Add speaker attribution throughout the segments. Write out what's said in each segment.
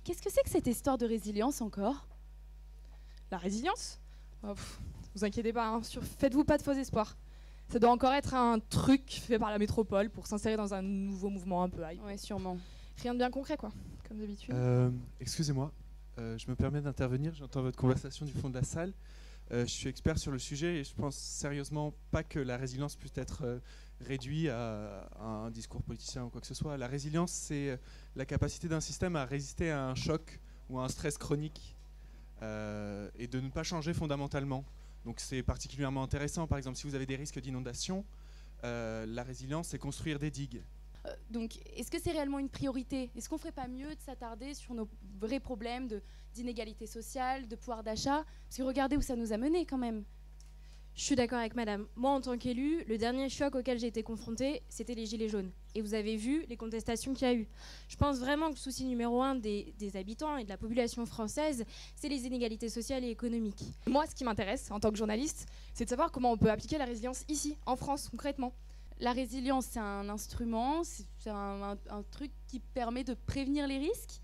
Speaker 1: qu'est-ce que c'est que cette histoire de résilience encore?
Speaker 2: La résilience? Vous inquiétez pas, hein, faites-vous pas de faux espoirs. Ça doit encore être un truc fait par la métropole pour s'insérer dans un nouveau mouvement un peu hype.
Speaker 1: Ouais, sûrement.
Speaker 2: Rien de bien concret, quoi, comme d'habitude.
Speaker 3: Excusez-moi, je me permets d'intervenir, j'entends votre conversation du fond de la salle. Je suis expert sur le sujet et je pense sérieusement pas que la résilience puisse être réduite à un discours politicien ou quoi que ce soit. La résilience, c'est la capacité d'un système à résister à un choc ou à un stress chronique et de ne pas changer fondamentalement. Donc c'est particulièrement intéressant. Par exemple, si vous avez des risques d'inondation, la résilience, c'est construire des digues.
Speaker 1: Donc, est-ce que c'est réellement une priorité? Est-ce qu'on ne ferait pas mieux de s'attarder sur nos vrais problèmes d'inégalité sociale, de pouvoir d'achat? Parce que regardez où ça nous a menés quand même.
Speaker 4: Je suis d'accord avec madame. Moi, en tant qu'élue, le dernier choc auquel j'ai été confrontée, c'était les gilets jaunes. Et vous avez vu les contestations qu'il y a eu. Je pense vraiment que le souci numéro 1 des habitants et de la population française, c'est les inégalités sociales et économiques.
Speaker 2: Moi, ce qui m'intéresse, en tant que journaliste, c'est de savoir comment on peut appliquer la résilience ici, en France, concrètement.
Speaker 1: La résilience, c'est un instrument, c'est un truc qui permet de prévenir les risques,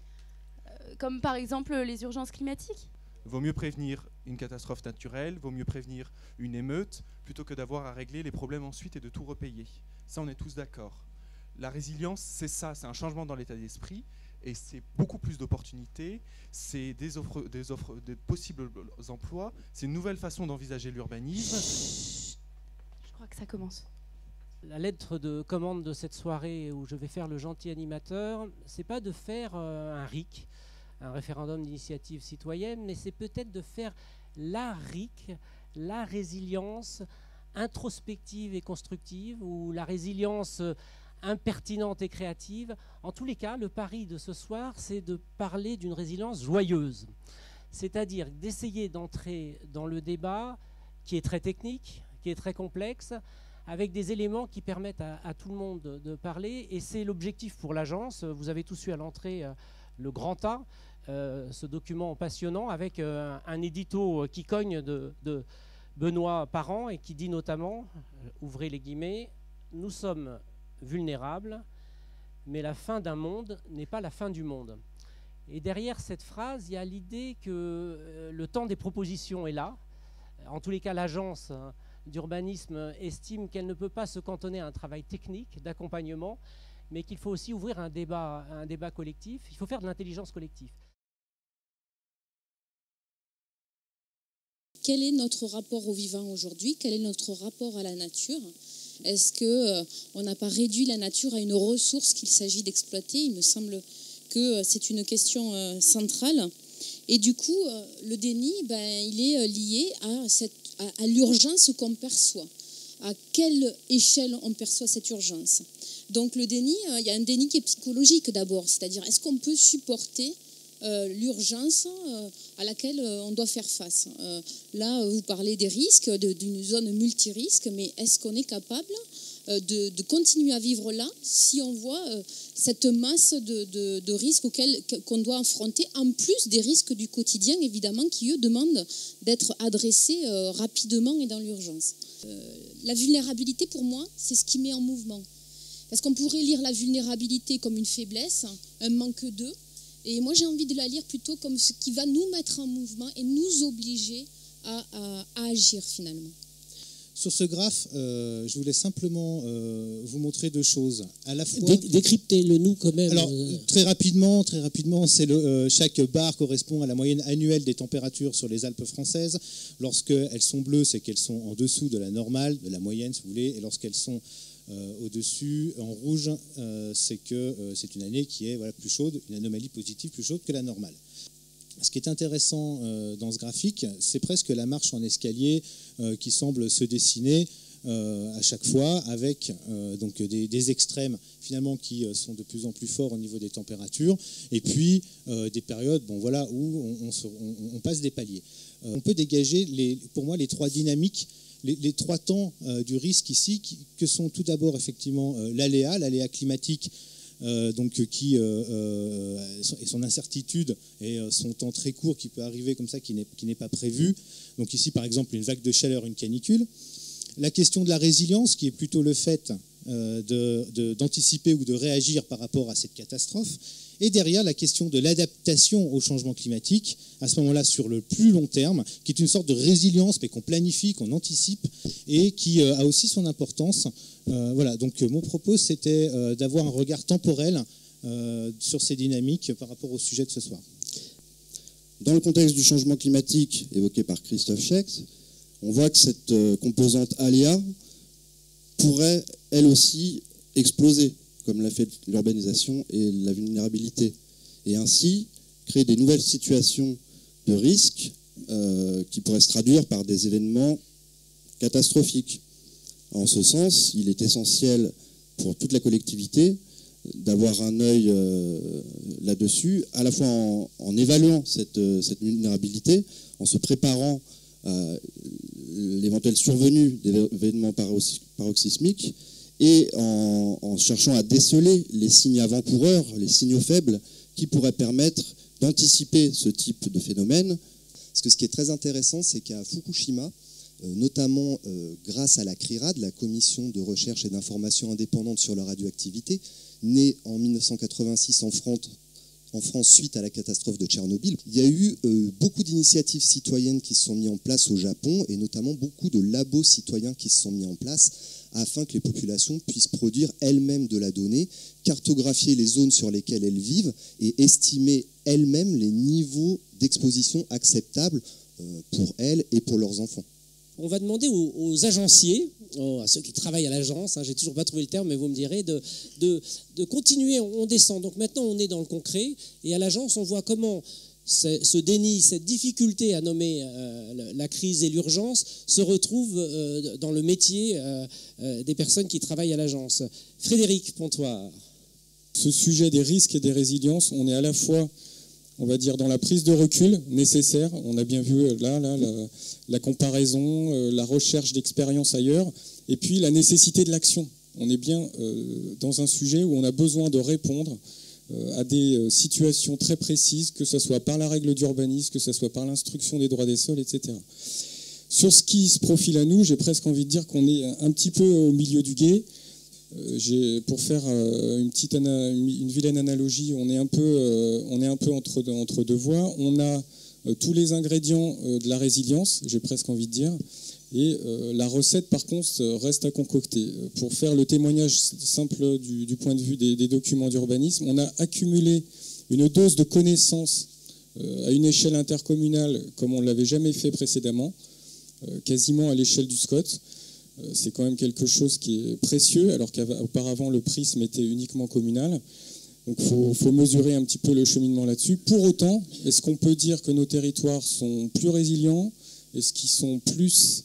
Speaker 1: comme par exemple les urgences climatiques.
Speaker 3: Vaut mieux prévenir une catastrophe naturelle, vaut mieux prévenir une émeute, plutôt que d'avoir à régler les problèmes ensuite et de tout repayer. Ça, on est tous d'accord. La résilience, c'est ça, c'est un changement dans l'état d'esprit, et c'est beaucoup plus d'opportunités, c'est des possibles emplois, c'est une nouvelle façon d'envisager l'urbanisme.
Speaker 1: Je crois que ça commence.
Speaker 5: La lettre de commande de cette soirée où je vais faire le gentil animateur, c'est pas de faire un RIC, un référendum d'initiative citoyenne, mais c'est peut-être de faire la RIC, la résilience introspective et constructive, ou la résilience impertinente et créative. En tous les cas, le pari de ce soir, c'est de parler d'une résilience joyeuse, c'est-à-dire d'essayer d'entrer dans le débat qui est très technique, qui est très complexe, avec des éléments qui permettent à tout le monde de parler. Et c'est l'objectif pour l'agence. Vous avez tous eu à l'entrée le Grand A, ce document passionnant, avec un édito qui cogne de Benoît Parent et qui dit notamment, ouvrez les guillemets, « Nous sommes vulnérables, mais la fin d'un monde n'est pas la fin du monde ». Et derrière cette phrase, il y a l'idée que le temps des propositions est là. En tous les cas, l'agence d'urbanisme estime qu'elle ne peut pas se cantonner à un travail technique d'accompagnement, mais qu'il faut aussi ouvrir un débat collectif. Il faut faire de l'intelligence collective.
Speaker 6: Quel est notre rapport au vivant aujourd'hui? Quel est notre rapport à la nature? Est-ce qu'on n'a pas réduit la nature à une ressource qu'il s'agit d'exploiter? Il me semble que c'est une question centrale. Et du coup, le déni, il est lié à l'urgence qu'on perçoit. À quelle échelle on perçoit cette urgence? Donc le déni, il y a un déni qui est psychologique d'abord, c'est-à-dire est-ce qu'on peut supporter l'urgence à laquelle on doit faire face? Là, vous parlez des risques, d'une zone multirisque, mais est-ce qu'on est capable de continuer à vivre là si on voit cette masse de risques qu'on doit affronter, en plus des risques du quotidien, évidemment, qui, eux, demandent d'être adressés rapidement et dans l'urgence. La vulnérabilité, pour moi, c'est ce qui met en mouvement. Parce qu'on pourrait lire la vulnérabilité comme une faiblesse, un manque d'eux, et moi j'ai envie de la lire plutôt comme ce qui va nous mettre en mouvement et nous obliger à agir finalement.
Speaker 7: Sur ce graphe, je voulais simplement vous montrer deux choses. À la fois,
Speaker 8: décryptez-le nous quand même.
Speaker 7: Alors très rapidement, c'est chaque barre correspond à la moyenne annuelle des températures sur les Alpes françaises. Lorsqu'elles sont bleues, c'est qu'elles sont en dessous de la normale, de la moyenne si vous voulez, et lorsqu'elles sont au-dessus, en rouge, c'est que c'est une année qui est plus chaude, une anomalie positive plus chaude que la normale. Ce qui est intéressant dans ce graphique, c'est presque la marche en escalier qui semble se dessiner à chaque fois, avec donc des extrêmes finalement qui sont de plus en plus forts au niveau des températures, et puis des périodes où on passe des paliers. On peut dégager pour moi les trois dynamiques, les trois temps du risque ici, que sont tout d'abord effectivement l'aléa climatique, qui et son incertitude et son temps très court qui peut arriver comme ça, qui n'est pas prévu. Donc ici par exemple une vague de chaleur, une canicule. La question de la résilience, qui est plutôt le fait d'anticiper ou de réagir par rapport à cette catastrophe. Et derrière, la question de l'adaptation au changement climatique, à ce moment-là, sur le plus long terme, qui est une sorte de résilience, mais qu'on planifie, qu'on anticipe, et qui a aussi son importance. Voilà, donc mon propos, c'était d'avoir un regard temporel sur ces dynamiques par rapport au sujet de ce soir.
Speaker 8: Dans le contexte du changement climatique évoqué par Christophe Schechts, on voit que cette composante aléa pourrait, elle aussi, exploser, comme l'a fait l'urbanisation et la vulnérabilité, et ainsi créer des nouvelles situations de risque qui pourraient se traduire par des événements catastrophiques. En ce sens, il est essentiel pour toute la collectivité d'avoir un œil là-dessus, à la fois en évaluant cette vulnérabilité, en se préparant à l'éventuelle survenue d'événements paroxysmiques, et en cherchant à déceler les signes avant-coureurs, les signaux faibles, qui pourraient permettre d'anticiper ce type de phénomène.
Speaker 9: Parce que ce qui est très intéressant, c'est qu'à Fukushima, notamment grâce à la CRIRAD, la Commission de recherche et d'information indépendante sur la radioactivité, née en 1986 en France suite à la catastrophe de Tchernobyl, il y a eu beaucoup d'initiatives citoyennes qui se sont mises en place au Japon, et notamment beaucoup de labos citoyens qui se sont mis en place afin que les populations puissent produire elles-mêmes de la donnée, cartographier les zones sur lesquelles elles vivent et estimer elles-mêmes les niveaux d'exposition acceptables pour elles et pour leurs enfants.
Speaker 5: On va demander aux agenciers, à ceux qui travaillent à l'agence, j'ai toujours pas trouvé le terme, mais vous me direz, de continuer, on descend. Donc maintenant, on est dans le concret, et à l'agence, on voit comment ce déni, cette difficulté à nommer la crise et l'urgence se retrouve dans le métier des personnes qui travaillent à l'agence. Frédéric Pontoire.
Speaker 10: Ce sujet des risques et des résiliences, on est à la fois, on va dire, dans la prise de recul nécessaire. On a bien vu là la comparaison, la recherche d'expérience ailleurs, et puis la nécessité de l'action. On est bien dans un sujet où on a besoin de répondre à des situations très précises, que ce soit par la règle d'urbanisme, que ce soit par l'instruction des droits des sols, etc. Sur ce qui se profile à nous, j'ai presque envie de dire qu'on est un petit peu au milieu du gué. Pour faire une vilaine analogie, on est un peu entre deux voies. On a tous les ingrédients de la résilience, j'ai presque envie de dire, et la recette, par contre, reste à concocter. Pour faire le témoignage simple du point de vue des documents d'urbanisme, on a accumulé une dose de connaissances à une échelle intercommunale comme on ne l'avait jamais fait précédemment, quasiment à l'échelle du SCOT. C'est quand même quelque chose qui est précieux, alors qu'auparavant le prisme était uniquement communal. Donc il faut mesurer un petit peu le cheminement là-dessus. Pour autant, est-ce qu'on peut dire que nos territoires sont plus résilients? Est-ce qu'ils sont plus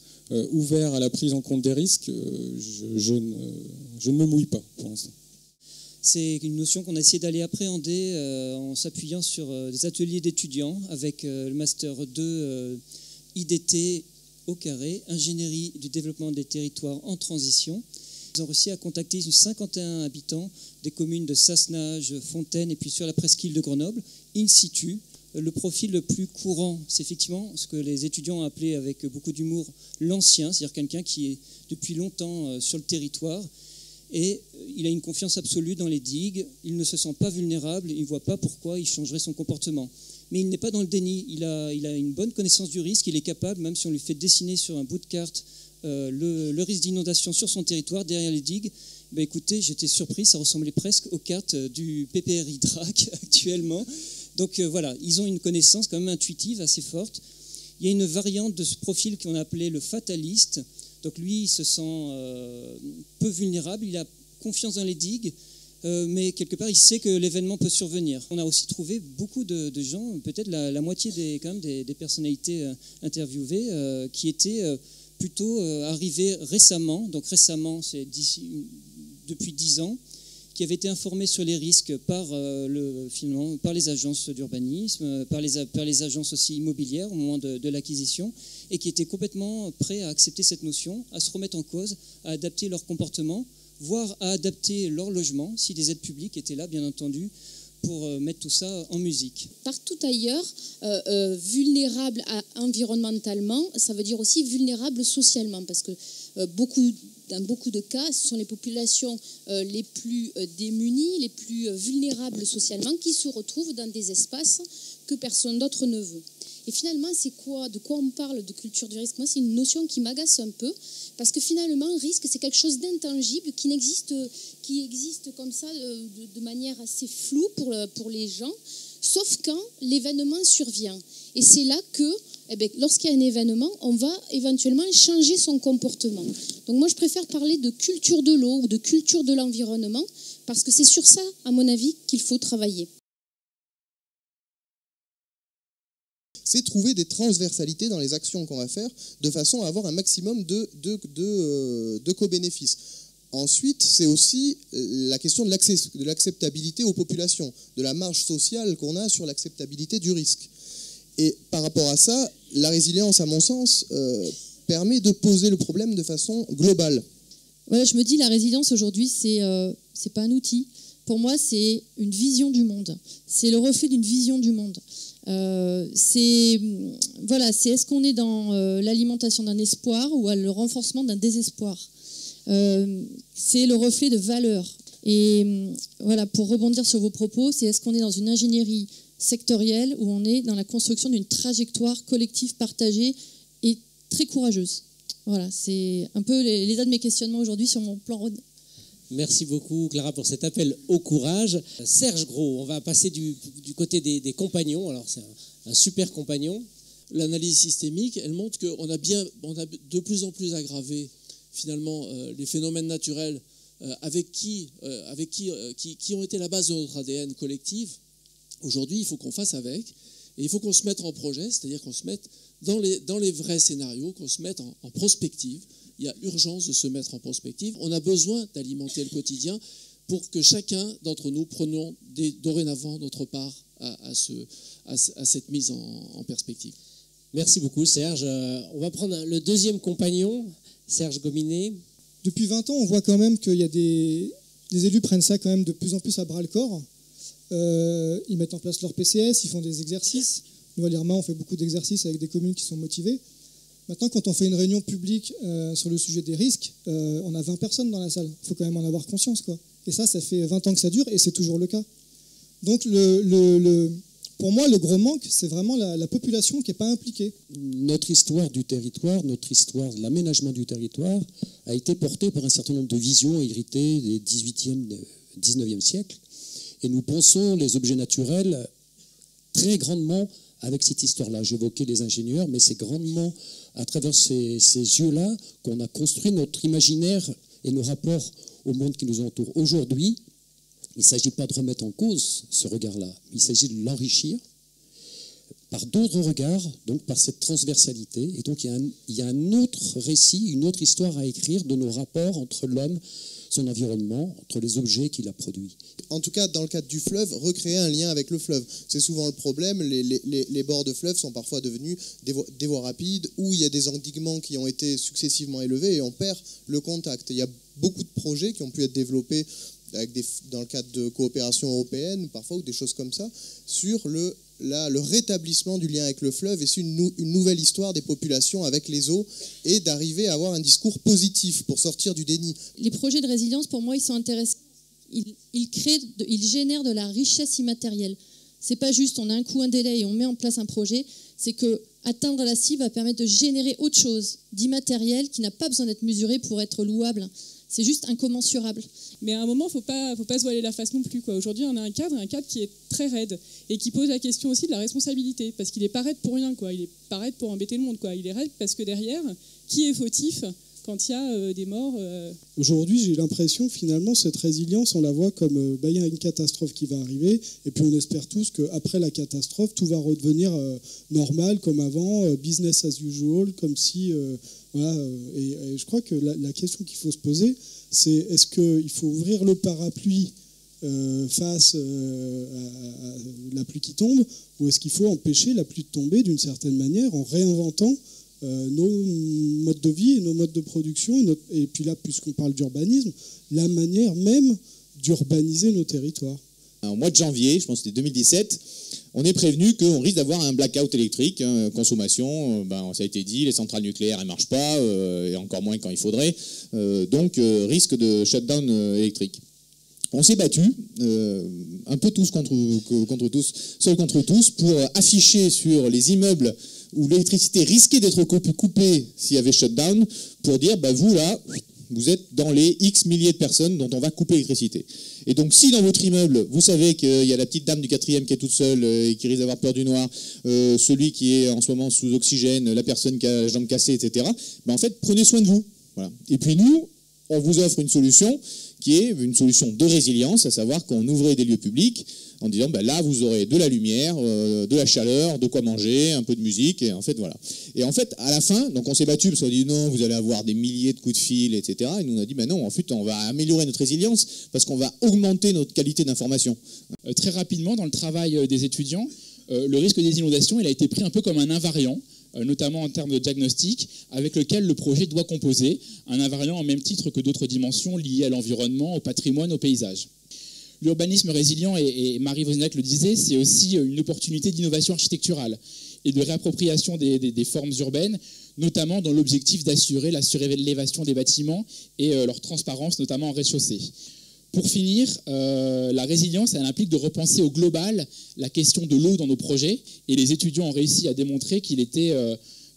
Speaker 10: ouverts à la prise en compte des risques? Je ne me mouille pas pour l'instant.
Speaker 11: C'est une notion qu'on a essayé d'aller appréhender en s'appuyant sur des ateliers d'étudiants avec le Master 2 IDT au carré, ingénierie du développement des territoires en transition. Ils ont réussi à contacter une 51 habitants des communes de Sassenage, Fontaine et puis sur la presqu'île de Grenoble, in situ. Le profil le plus courant, c'est effectivement ce que les étudiants ont appelé avec beaucoup d'humour l'ancien, c'est-à-dire quelqu'un qui est depuis longtemps sur le territoire et il a une confiance absolue dans les digues, il ne se sent pas vulnérable, il ne voit pas pourquoi il changerait son comportement. Mais il n'est pas dans le déni, il a une bonne connaissance du risque, il est capable, même si on lui fait dessiner sur un bout de carte le risque d'inondation sur son territoire, derrière les digues, écoutez, j'étais surpris, ça ressemblait presque aux cartes du PPRI DRAC actuellement. Donc voilà, ils ont une connaissance quand même intuitive assez forte. Il y a une variante de ce profil qu'on a appelé le fataliste. Donc lui, il se sent peu vulnérable, il a confiance dans les digues, mais quelque part, il sait que l'événement peut survenir. On a aussi trouvé beaucoup de gens, peut-être la moitié des personnalités interviewées, qui étaient plutôt arrivées récemment. Donc récemment, c'est depuis 10 ans, qui avaient été informés sur les risques par les agences d'urbanisme, par les agences aussi immobilières au moment de l'acquisition, et qui étaient complètement prêts à accepter cette notion, à se remettre en cause, à adapter leur comportement, voire à adapter leur logement, si des aides publiques étaient là, bien entendu, pour mettre tout ça en musique.
Speaker 6: Partout ailleurs, vulnérable environnementalement, ça veut dire aussi vulnérable socialement, parce que dans beaucoup de cas, ce sont les populations les plus démunies, les plus vulnérables socialement, qui se retrouvent dans des espaces que personne d'autre ne veut. Et finalement, de quoi on parle de culture du risque? Moi, c'est une notion qui m'agace un peu, parce que finalement, risque, c'est quelque chose d'intangible qui existe comme ça de manière assez floue pour les gens, sauf quand l'événement survient. Et c'est là que, lorsqu'il y a un événement, on va éventuellement changer son comportement. Donc moi, je préfère parler de culture de l'eau ou de culture de l'environnement, parce que c'est sur ça, à mon avis, qu'il faut travailler.
Speaker 12: C'est trouver des transversalités dans les actions qu'on va faire de façon à avoir un maximum de co-bénéfices. Ensuite, c'est aussi la question de l'acceptabilité aux populations, de la marge sociale qu'on a sur l'acceptabilité du risque. Et par rapport à ça, la résilience, à mon sens, permet de poser le problème de façon globale.
Speaker 13: Voilà, je me dis, la résilience aujourd'hui, c'est pas un outil. Pour moi, c'est une vision du monde. C'est le reflet d'une vision du monde. C'est est-ce qu'on est dans l'alimentation d'un espoir ou le renforcement d'un désespoir. C'est le reflet de valeurs. Et voilà, pour rebondir sur vos propos, c'est est-ce qu'on est dans une ingénierie sectorielle ou on est dans la construction d'une trajectoire collective partagée et très courageuse. Voilà, c'est un peu l'état de mes questionnements aujourd'hui sur mon plan Rhône.
Speaker 5: Merci beaucoup Clara pour cet appel au courage. Serge Gros, on va passer du côté des compagnons. Alors c'est un super compagnon.
Speaker 14: L'analyse systémique, elle montre qu'on a de plus en plus aggravé finalement les phénomènes naturels qui ont été la base de notre ADN collectif. Aujourd'hui, il faut qu'on fasse avec et il faut qu'on se mette en projet, c'est-à-dire qu'on se mette dans les vrais scénarios, qu'on se mette en prospective. Il y a urgence de se mettre en prospective. On a besoin d'alimenter le quotidien pour que chacun d'entre nous prenions dorénavant notre part à cette mise en perspective.
Speaker 5: Merci beaucoup Serge. On va prendre le deuxième compagnon, Serge Gominet.
Speaker 15: Depuis 20 ans, on voit quand même qu'il y a des élus prennent ça quand même de plus en plus à bras-le-corps. Ils mettent en place leur PCS, ils font des exercices. Nous, à l'IRMA, on fait beaucoup d'exercices avec des communes qui sont motivées. Maintenant, quand on fait une réunion publique sur le sujet des risques, on a 20 personnes dans la salle. Il faut quand même en avoir conscience, quoi. Et ça fait 20 ans que ça dure et c'est toujours le cas. Donc, pour moi, le gros manque, c'est vraiment la population qui n'est pas impliquée.
Speaker 10: Notre histoire du territoire, notre histoire de l'aménagement du territoire a été portée par un certain nombre de visions héritées des 18e, 19e siècles. Et nous pensons les objets naturels très grandement avec cette histoire-là. J'évoquais les ingénieurs, mais c'est grandement à travers ces yeux-là qu'on a construit notre imaginaire et nos rapports au monde qui nous entoure. Aujourd'hui, il ne s'agit pas de remettre en cause ce regard-là, il s'agit de l'enrichir par d'autres regards, donc par cette transversalité. Et donc il y a un autre récit, une autre histoire à écrire de nos rapports entre l'homme, son environnement, entre les objets qu'il a produits.
Speaker 12: En tout cas, dans le cadre du fleuve, recréer un lien avec le fleuve. C'est souvent le problème, les bords de fleuve sont parfois devenus des voies rapides où il y a des endiguements qui ont été successivement élevés et on perd le contact. Il y a beaucoup de projets qui ont pu être développés dans le cadre de coopération européenne, parfois, ou des choses comme ça, sur le rétablissement du lien avec le fleuve et c'est une nouvelle histoire des populations avec les eaux et d'arriver à avoir un discours positif pour sortir du déni.
Speaker 13: Les projets de résilience, pour moi, ils sont intéressants. Ils génèrent de la richesse immatérielle. C'est pas juste on a un coup, un délai et on met en place un projet, c'est que atteindre la cible va permettre de générer autre chose d'immatériel qui n'a pas besoin d'être mesuré pour être louable. C'est juste incommensurable.
Speaker 2: Mais à un moment, faut pas se voiler la face non plus, quoi. Aujourd'hui, on a un cadre qui est très raide et qui pose la question aussi de la responsabilité, parce qu'il est pas raide pour rien, quoi. Il est pas raide pour embêter le monde, quoi. Il est raide parce que derrière, qui est fautif quand il y a des morts
Speaker 15: Aujourd'hui, j'ai l'impression finalement cette résilience, on la voit comme il y a une catastrophe qui va arriver, et puis on espère tous qu'après la catastrophe, tout va redevenir normal comme avant, business as usual, comme si voilà. Et je crois que la question qu'il faut se poser, c'est est-ce qu'il faut ouvrir le parapluie face à la pluie qui tombe, ou est-ce qu'il faut empêcher la pluie de tomber d'une certaine manière en réinventant nos modes de vie et nos modes de production et puis là, puisqu'on parle d'urbanisme, la manière même d'urbaniser nos territoires.
Speaker 16: Au mois de janvier, je pense que c'était 2017, on est prévenu qu'on risque d'avoir un blackout électrique, consommation, ça a été dit, les centrales nucléaires ne marchent pas, et encore moins quand il faudrait, donc risque de shutdown électrique. On s'est battu, un peu tous contre tous, seuls contre tous, pour afficher sur les immeubles où l'électricité risquait d'être coupée s'il y avait shutdown, pour dire, vous là, vous êtes dans les X milliers de personnes dont on va couper l'électricité. Et donc, si dans votre immeuble, vous savez qu'il y a la petite dame du 4e qui est toute seule et qui risque d'avoir peur du noir, celui qui est en ce moment sous oxygène, la personne qui a la jambe cassée, etc., en fait, prenez soin de vous. Voilà. Et puis nous, on vous offre une solution qui est une solution de résilience, à savoir qu'on ouvrait des lieux publics en disant, là, vous aurez de la lumière, de la chaleur, de quoi manger, un peu de musique, et en fait, voilà. Et en fait, à la fin, donc on s'est battu parce qu'on a dit, non, vous allez avoir des milliers de coups de fil, etc. Et nous, on a dit, non, en fait, on va améliorer notre résilience parce qu'on va augmenter notre qualité d'information.
Speaker 17: Très rapidement, dans le travail des étudiants, le risque des inondations, il a été pris un peu comme un invariant, notamment en termes de diagnostic, avec lequel le projet doit composer, un invariant en même titre que d'autres dimensions liées à l'environnement, au patrimoine, au paysage. L'urbanisme résilient, et Marie Wozniak le disait, c'est aussi une opportunité d'innovation architecturale et de réappropriation des formes urbaines, notamment dans l'objectif d'assurer la surélévation des bâtiments et leur transparence, notamment en rez-de-chaussée. Pour finir, la résilience, elle implique de repenser au global la question de l'eau dans nos projets, et les étudiants ont réussi à démontrer qu'il était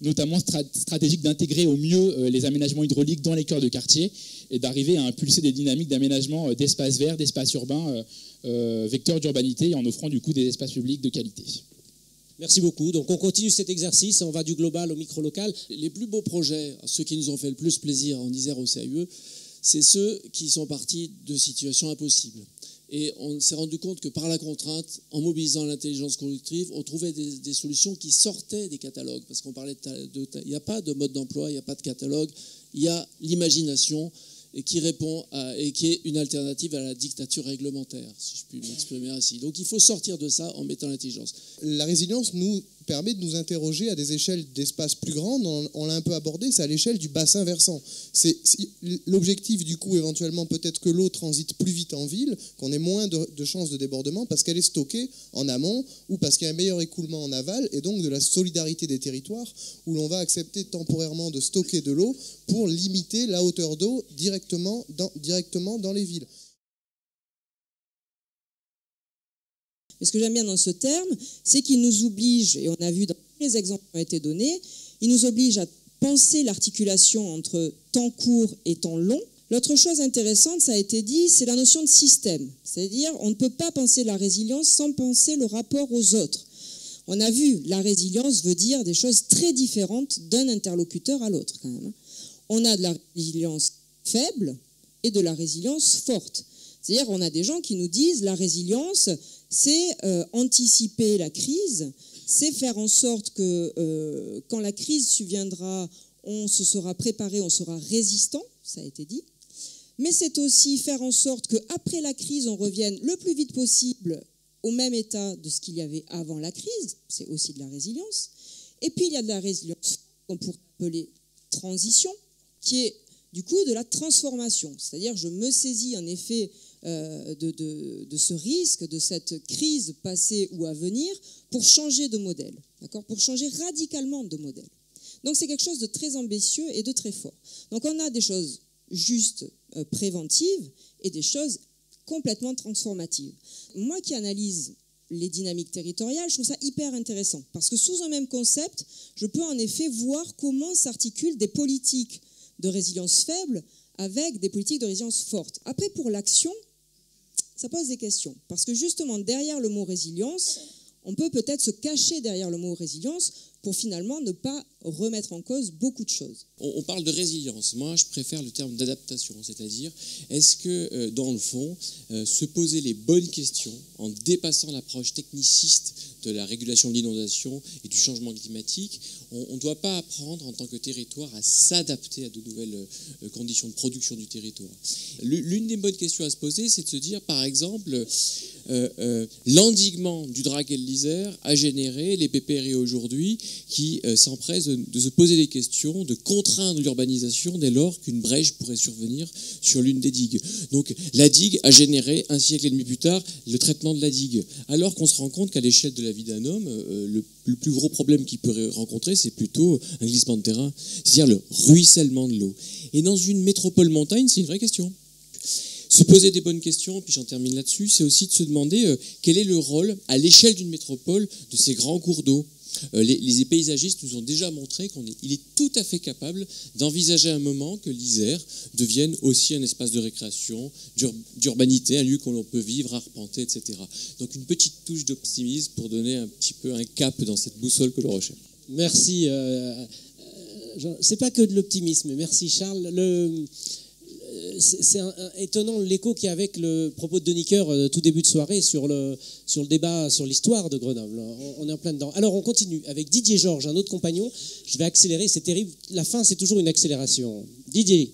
Speaker 17: notamment stratégique d'intégrer au mieux les aménagements hydrauliques dans les cœurs de quartier et d'arriver à impulser des dynamiques d'aménagement d'espaces verts, d'espaces urbains, vecteurs d'urbanité, en offrant du coup des espaces publics de qualité.
Speaker 18: Merci beaucoup. Donc on continue cet exercice, on va du global au micro-local.
Speaker 14: Les plus beaux projets, ceux qui nous ont fait le plus plaisir en Isère au CAUE, c'est ceux qui sont partis de situations impossibles. Et on s'est rendu compte que par la contrainte, en mobilisant l'intelligence collective, on trouvait des solutions qui sortaient des catalogues. Parce qu'on parlait il n'y a pas de mode d'emploi, il n'y a pas de catalogue, il y a l'imagination et qui répond et qui est une alternative à la dictature réglementaire, si je puis m'exprimer ainsi. Donc il faut sortir de ça en mettant l'intelligence.
Speaker 12: La résilience nous permet de nous interroger à des échelles d'espace plus grandes. On l'a un peu abordé, c'est à l'échelle du bassin versant. L'objectif, du coup, éventuellement, peut-être que l'eau transite plus vite en ville, qu'on ait moins de chances de débordement parce qu'elle est stockée en amont ou parce qu'il y a un meilleur écoulement en aval, et donc de la solidarité des territoires où l'on va accepter temporairement de stocker de l'eau pour limiter la hauteur d'eau directement dans les villes.
Speaker 19: Et ce que j'aime bien dans ce terme, c'est qu'il nous oblige, et on a vu dans tous les exemples qui ont été donnés, il nous oblige à penser l'articulation entre temps court et temps long. L'autre chose intéressante, ça a été dit, c'est la notion de système. C'est-à-dire, on ne peut pas penser la résilience sans penser le rapport aux autres. On a vu, la résilience veut dire des choses très différentes d'un interlocuteur à l'autre, quand même. On a de la résilience faible et de la résilience forte. C'est-à-dire, on a des gens qui nous disent, la résilience, c'est anticiper la crise, c'est faire en sorte que quand la crise surviendra, on se sera préparé, on sera résistant, ça a été dit. Mais c'est aussi faire en sorte qu'après la crise, on revienne le plus vite possible au même état de ce qu'il y avait avant la crise. C'est aussi de la résilience. Et puis, il y a de la résilience qu'on pourrait appeler transition, qui est du coup de la transformation. C'est-à-dire, je me saisis en effet de ce risque, de cette crise passée ou à venir, pour changer de modèle, d'accord, pour changer radicalement de modèle. Donc c'est quelque chose de très ambitieux et de très fort. Donc on a des choses juste préventives et des choses complètement transformatives. Moi qui analyse les dynamiques territoriales, je trouve ça hyper intéressant, parce que sous un même concept, je peux en effet voir comment s'articulent des politiques de résilience faible avec des politiques de résilience forte. Après, pour l'action, ça pose des questions. Parce que justement, derrière le mot résilience, on peut peut-être se cacher derrière le mot résilience pour finalement ne pas remettre en cause beaucoup de choses.
Speaker 14: On parle de résilience. Moi, je préfère le terme d'adaptation. C'est-à-dire, est-ce que, dans le fond, se poser les bonnes questions en dépassant l'approche techniciste de la régulation de l'inondation et du changement climatique, on ne doit pas apprendre en tant que territoire à s'adapter à de nouvelles conditions de production du territoire. L'une des bonnes questions à se poser, c'est de se dire, par exemple, l'endiguement du Drac et de l'Isère a généré les PPRI aujourd'hui qui s'empressent de se poser des questions, de contraindre l'urbanisation dès lors qu'une brèche pourrait survenir sur l'une des digues. Donc la digue a généré, un siècle et demi plus tard, le traitement de la digue. Alors qu'on se rend compte qu'à l'échelle de la vie d'un homme, le plus gros problème qu'il peut rencontrer, c'est plutôt un glissement de terrain, c'est-à-dire le ruissellement de l'eau. Et dans une métropole montagne, c'est une vraie question. Se poser des bonnes questions, puis j'en termine là-dessus, c'est aussi de se demander quel est le rôle, à l'échelle d'une métropole, de ces grands cours d'eau. Les paysagistes nous ont déjà montré qu'il est tout à fait capable d'envisager un moment que l'Isère devienne aussi un espace de récréation, d'urbanité, un lieu où l'on peut vivre, arpenter, etc. Donc une petite touche d'optimisme pour donner un petit peu un cap dans cette boussole que l'on recherche.
Speaker 18: Merci. C'est pas que de l'optimisme. Merci Charles. C'est étonnant l'écho qu'il y a avec le propos de Denis Coeur tout début de soirée sur le débat sur l'histoire de Grenoble. On est en plein dedans. Alors on continue avec Didier Georges, un autre compagnon. Je vais accélérer, c'est terrible. La fin, c'est toujours une accélération. Didier.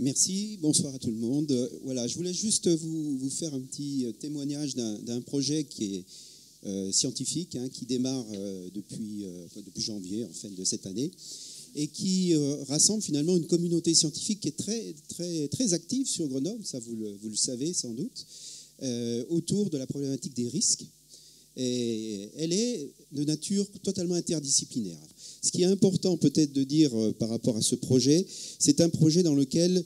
Speaker 20: Merci, bonsoir à tout le monde. Voilà, je voulais juste vous faire un petit témoignage d'un projet qui est scientifique, qui démarre depuis janvier, en fin de cette année, et qui rassemble finalement une communauté scientifique qui est très, très, très active sur Grenoble, ça vous le savez sans doute, autour de la problématique des risques. Et elle est de nature totalement interdisciplinaire. Ce qui est important peut-être de dire par rapport à ce projet, c'est un projet dans lequel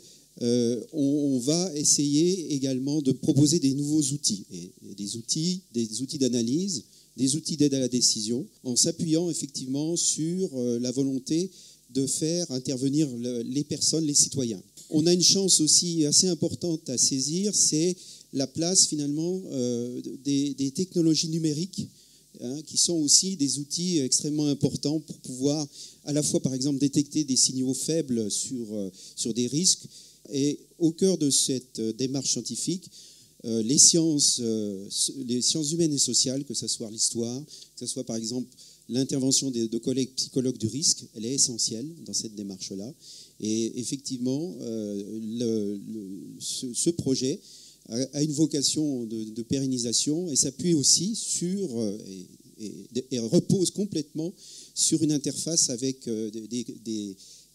Speaker 20: on va essayer également de proposer des nouveaux outils, et des outils d'analyse, des outils d'aide à la décision, en s'appuyant effectivement sur la volonté de faire intervenir les personnes, les citoyens. On a une chance aussi assez importante à saisir, c'est la place finalement des technologies numériques, qui sont aussi des outils extrêmement importants pour pouvoir à la fois par exemple détecter des signaux faibles sur des risques. Et au cœur de cette démarche scientifique, les sciences humaines et sociales, que ce soit l'histoire, que ce soit par exemple l'intervention de collègues psychologues du risque, elle est essentielle dans cette démarche-là. Et effectivement, ce projet a une vocation de pérennisation et s'appuie aussi sur, et repose complètement sur une interface avec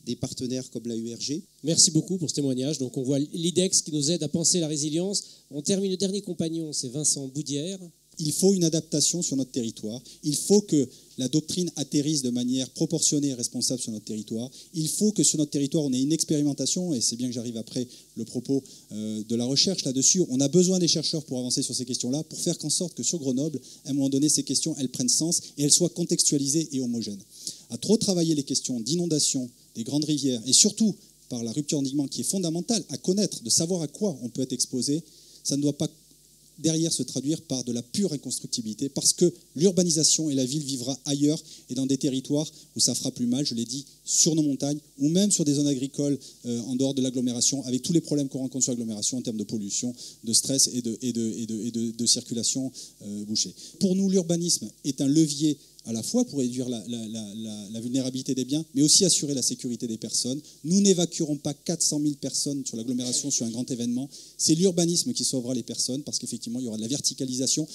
Speaker 20: des partenaires comme la URG.
Speaker 18: Merci beaucoup pour ce témoignage. Donc on voit l'IDEX qui nous aide à penser la résilience. On termine le dernier compagnon, c'est Vincent Boudière.
Speaker 21: Il faut une adaptation sur notre territoire. Il faut que la doctrine atterrisse de manière proportionnée et responsable sur notre territoire. Il faut que sur notre territoire, on ait une expérimentation, et c'est bien que j'arrive après le propos de la recherche là-dessus. On a besoin des chercheurs pour avancer sur ces questions-là, pour faire en sorte que sur Grenoble, à un moment donné, ces questions, elles prennent sens et elles soient contextualisées et homogènes. À trop travailler les questions d'inondation, des grandes rivières, et surtout par la rupture d'endiguement qui est fondamentale, à connaître, de savoir à quoi on peut être exposé, ça ne doit pas derrière se traduire par de la pure inconstructibilité, parce que l'urbanisation et la ville vivra ailleurs et dans des territoires où ça fera plus mal, je l'ai dit, sur nos montagnes ou même sur des zones agricoles en dehors de l'agglomération, avec tous les problèmes qu'on rencontre sur l'agglomération en termes de pollution, de stress et de circulation bouchée. Pour nous, l'urbanisme est un levier à la fois pour réduire la vulnérabilité des biens, mais aussi assurer la sécurité des personnes. Nous n'évacuerons pas 400 000 personnes sur l'agglomération sur un grand événement. C'est l'urbanisme qui sauvera les personnes, parce qu'effectivement, il y aura de la verticalisation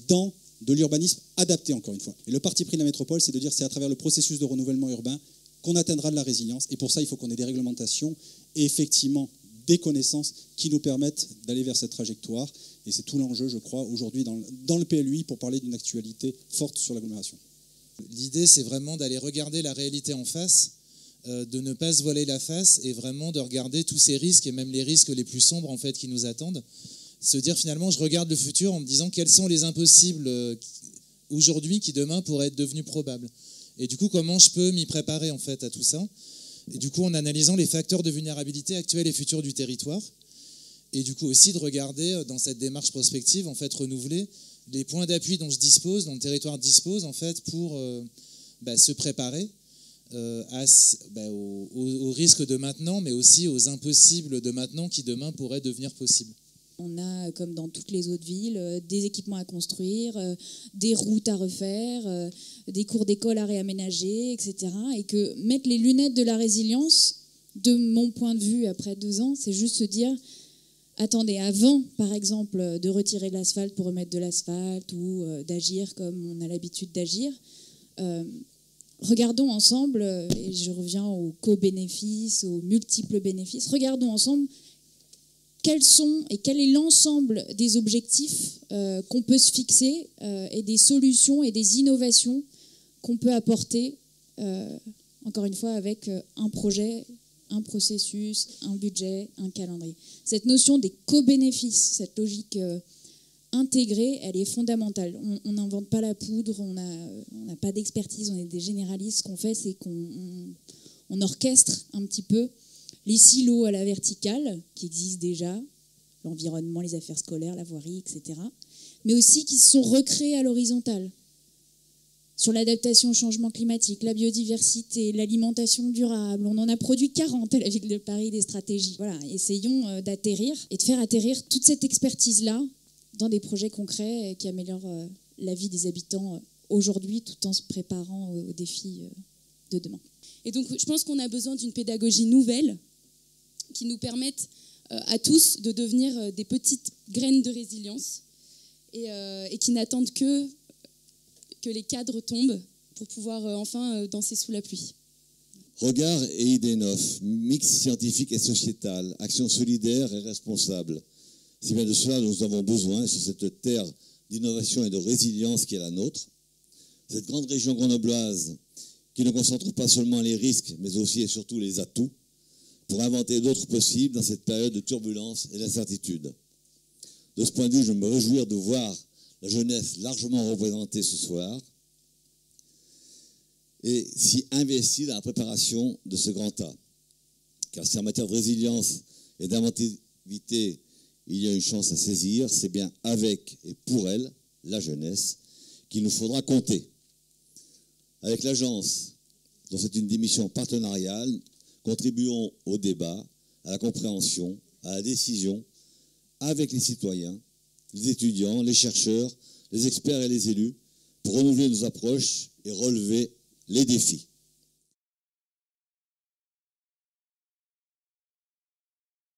Speaker 21: dans de l'urbanisme adapté, encore une fois. Et le parti pris de la métropole, c'est de dire que c'est à travers le processus de renouvellement urbain qu'on atteindra de la résilience. Et pour ça, il faut qu'on ait des réglementations et effectivement des connaissances qui nous permettent d'aller vers cette trajectoire. Et c'est tout l'enjeu, je crois, aujourd'hui dans le PLUI pour parler d'une actualité forte sur l'agglomération.
Speaker 22: L'idée, c'est vraiment d'aller regarder la réalité en face, de ne pas se voiler la face et vraiment de regarder tous ces risques et même les risques les plus sombres en fait qui nous attendent. Se dire finalement, je regarde le futur en me disant quels sont les impossibles aujourd'hui qui demain pourraient être devenus probables. Et du coup, comment je peux m'y préparer en fait à tout ça. Et du coup, en analysant les facteurs de vulnérabilité actuels et futurs du territoire. Et du coup aussi de regarder dans cette démarche prospective en fait renouvelée les points d'appui dont je dispose, dont le territoire dispose en fait pour se préparer aux risques de maintenant, mais aussi aux impossibles de maintenant qui demain pourraient devenir possibles.
Speaker 13: On a, comme dans toutes les autres villes, des équipements à construire, des routes à refaire, des cours d'école à réaménager, etc. Et que mettre les lunettes de la résilience, de mon point de vue après 2 ans, c'est juste se dire
Speaker 6: attendez, avant, par exemple, de retirer de l'asphalte pour remettre de l'asphalte ou d'agir comme on a l'habitude d'agir, regardons ensemble, et je reviens aux co-bénéfices, aux multiples bénéfices, regardons ensemble quels sont et quel est l'ensemble des objectifs qu'on peut se fixer et des solutions et des innovations qu'on peut apporter, encore une fois, avec un projet, un processus, un budget, un calendrier. Cette notion des co-bénéfices, cette logique intégrée, elle est fondamentale. On n'invente pas la poudre, on n'a pas d'expertise, on est des généralistes. Ce qu'on fait, c'est qu'on orchestre un petit peu les silos à la verticale, qui existent déjà, l'environnement, les affaires scolaires, la voirie, etc., mais aussi qui se sont recréés à l'horizontale, sur l'adaptation au changement climatique, la biodiversité, l'alimentation durable. On en a produit 40 à la Ville de Paris, des stratégies. Voilà, essayons d'atterrir et de faire atterrir toute cette expertise-là dans des projets concrets qui améliorent la vie des habitants aujourd'hui, tout en se préparant aux défis de demain.
Speaker 1: Et donc, je pense qu'on a besoin d'une pédagogie nouvelle qui nous permette à tous de devenir des petites graines de résilience et qui n'attendent que les cadres tombent pour pouvoir enfin danser sous la pluie.
Speaker 3: Regard et idées neuves, mix scientifique et sociétal, action solidaire et responsable. C'est bien de cela dont nous avons besoin sur cette terre d'innovation et de résilience qui est la nôtre. Cette grande région grenobloise qui ne concentre pas seulement les risques, mais aussi et surtout les atouts, pour inventer d'autres possibles dans cette période de turbulence et d'incertitude. De ce point de vue, je me réjouis de voir la jeunesse largement représentée ce soir et s'y investie dans la préparation de ce grand tas. Car si en matière de résilience et d'inventivité, il y a une chance à saisir, c'est bien avec et pour elle, la jeunesse, qu'il nous faudra compter. Avec l'agence, dont c'est une mission partenariale, contribuons au débat, à la compréhension, à la décision, avec les citoyens, les étudiants, les chercheurs, les experts et les élus, pour renouveler nos approches et relever les défis.